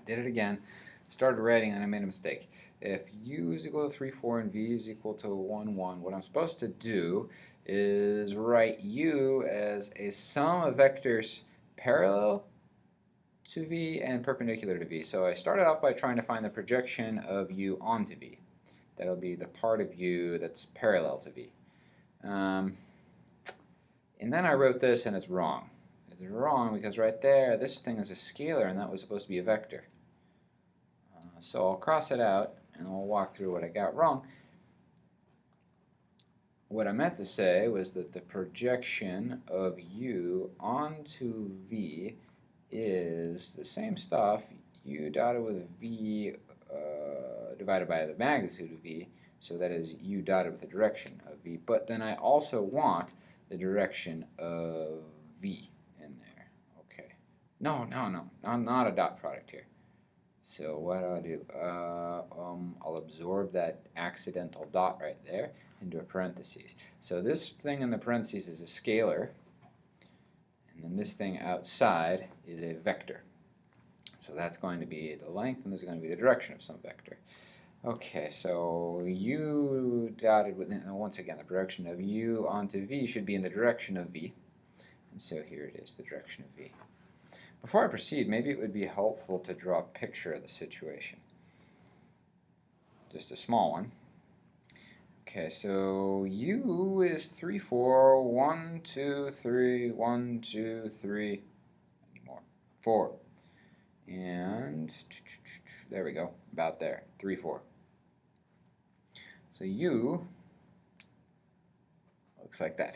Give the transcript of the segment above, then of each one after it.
did it again. Started writing and I made a mistake. If u is equal to 3, 4 and v is equal to 1, 1, what I'm supposed to do is write u as a sum of vectors parallel to v and perpendicular to v. So I started off by trying to find the projection of u onto v. That'll be the part of u that's parallel to v. And then I wrote this and it's wrong. It's wrong because right there, this thing is a scalar and that was supposed to be a vector. So I'll cross it out and we'll walk through what I got wrong. What I meant to say was that the projection of u onto v is the same stuff, u dotted with v divided by the magnitude of v, so that is u dotted with the direction of v, but then I also want the direction of v in there. Okay. No, not a dot product here. So what do? I'll absorb that accidental dot right there into a parentheses. So this thing in the parentheses is a scalar, and then this thing outside is a vector. So that's going to be the length, and this is going to be the direction of some vector. Okay, so u dotted with, once again, the direction of u onto v should be in the direction of v. And so here it is, the direction of v. Before I proceed, maybe it would be helpful to draw a picture of the situation. Just a small one. Okay, so u is 3, 4, 1, 2, 3, 1, 2, 3, any more, 4. And there we go, about there, 3, 4. So u looks like that.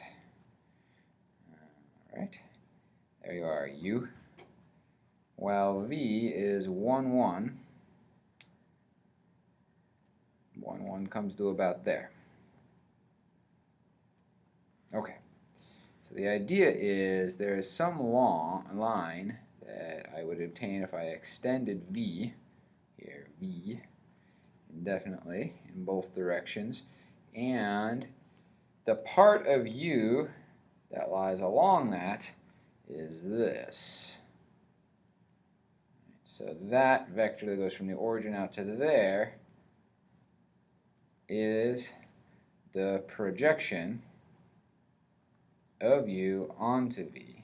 All right, there you are, u. While v is 1, 1. 1, 1 comes to about there. Okay, so the idea is there is some line that I would obtain if I extended v, here, v, indefinitely in both directions, and the part of u that lies along that is this. So that vector that goes from the origin out to there is the projection of u onto v.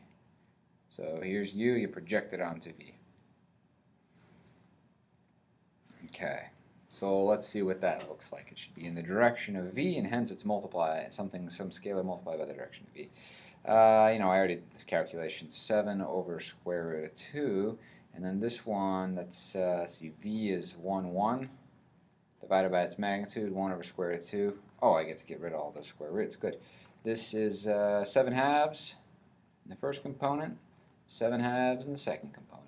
So here's u, you project it onto v. Okay, so let's see what that looks like. It should be in the direction of v, and hence it's some scalar multiplied by the direction of v. I already did this calculation, 7 over square root of 2, and then this one, that's, see, v is 1, 1, divided by its magnitude, 1 over square root of 2. Oh, I get to get rid of all those square roots, good. This is 7 halves in the first component, 7 halves in the second component.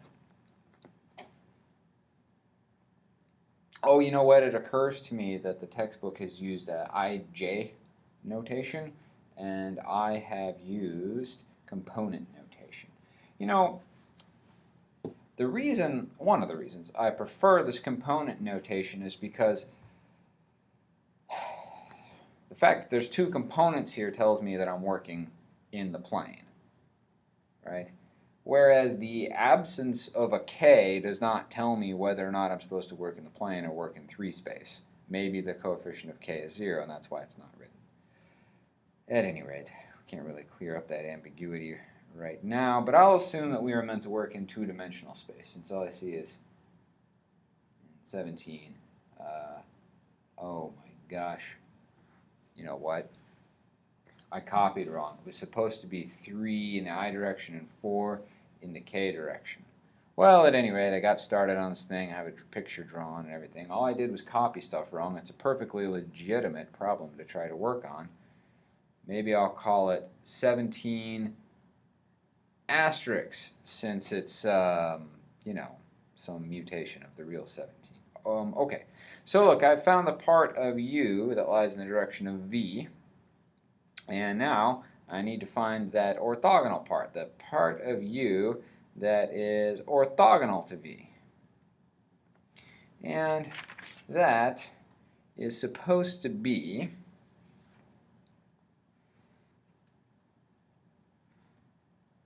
Oh, you know what? It occurs to me that the textbook has used IJ notation, and I have used component notation. One of the reasons I prefer this component notation is because the fact that there's two components here tells me that I'm working in the plane, right? Whereas the absence of a k does not tell me whether or not I'm supposed to work in the plane or work in 3 space. Maybe the coefficient of k is 0, and that's why it's not written. At any rate, we can't really clear up that ambiguity right now, but I'll assume that we are meant to work in 2-dimensional space, since all I see is 17. Oh my gosh. You know what? I copied wrong. It was supposed to be 3 in the I direction and 4 in the k direction. Well, at any rate, I got started on this thing. I have a picture drawn and everything. All I did was copy stuff wrong. It's a perfectly legitimate problem to try to work on. Maybe I'll call it 17 asterisk, since it's, some mutation of the real 17. Okay, so look, I've found the part of u that lies in the direction of v, and now I need to find that orthogonal part, the part of u that is orthogonal to v. And that is supposed to be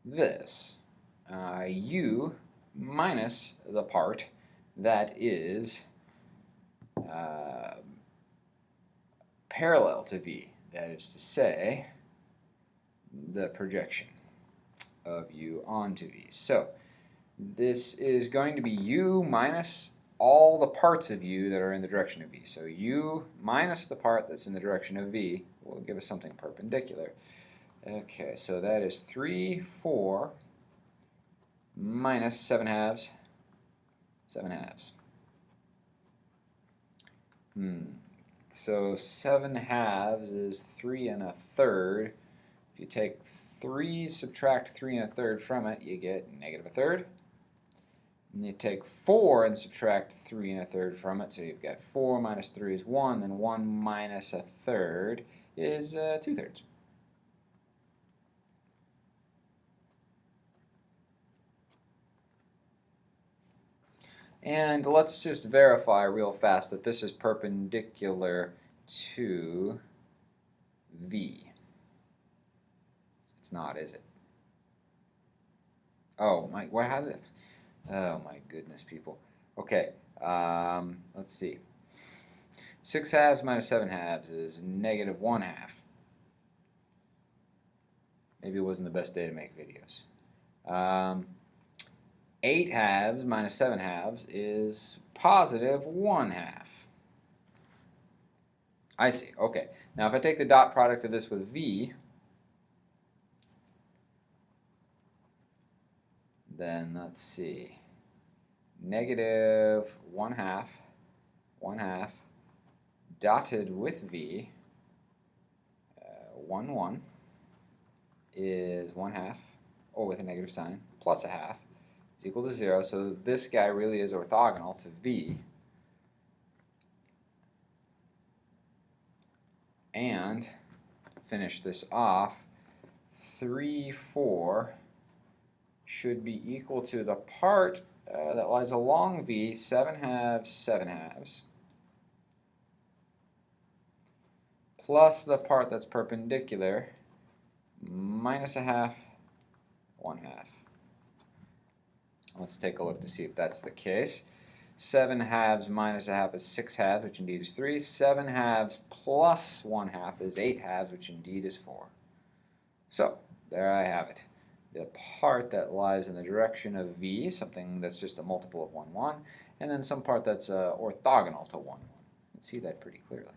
this, u minus the part that is parallel to v. That is to say, the projection of u onto v. So this is going to be u minus all the parts of u that are in the direction of v. So u minus the part that's in the direction of v will give us something perpendicular. Okay, so that is 3, 4 minus 7 halves, 7 halves. So 7 halves is 3 1/3. If you take 3, subtract 3 1/3 from it, you get negative 1/3. And you take 4 and subtract 3 1/3 from it, so you've got 4 minus 3 is 1, then 1 minus 1/3 is 2/3. And let's just verify real fast that this is perpendicular to v. It's not, is it? Oh my, what? How did? Oh my goodness, people. Okay, let's see. 6 halves minus 7 halves is negative 1/2. Maybe it wasn't the best day to make videos. 8 halves minus 7 halves is positive 1/2. I see. Okay. Now if I take the dot product of this with v, then let's see. Negative 1/2, 1/2, dotted with v, 1, 1, is 1/2, or with a negative sign, plus 1/2. Is equal to 0, so this guy really is orthogonal to v. And finish this off, 3, 4 should be equal to the part that lies along v, 7 halves, 7 halves, plus the part that's perpendicular, minus 1/2, 1/2. Let's take a look to see if that's the case. 7 halves minus 1/2 is 6 halves, which indeed is 3. 7 halves plus 1/2 is 8 halves, which indeed is 4. So, there I have it. The part that lies in the direction of v, something that's just a multiple of 1, 1, and then some part that's orthogonal to 1, 1. You can see that pretty clearly.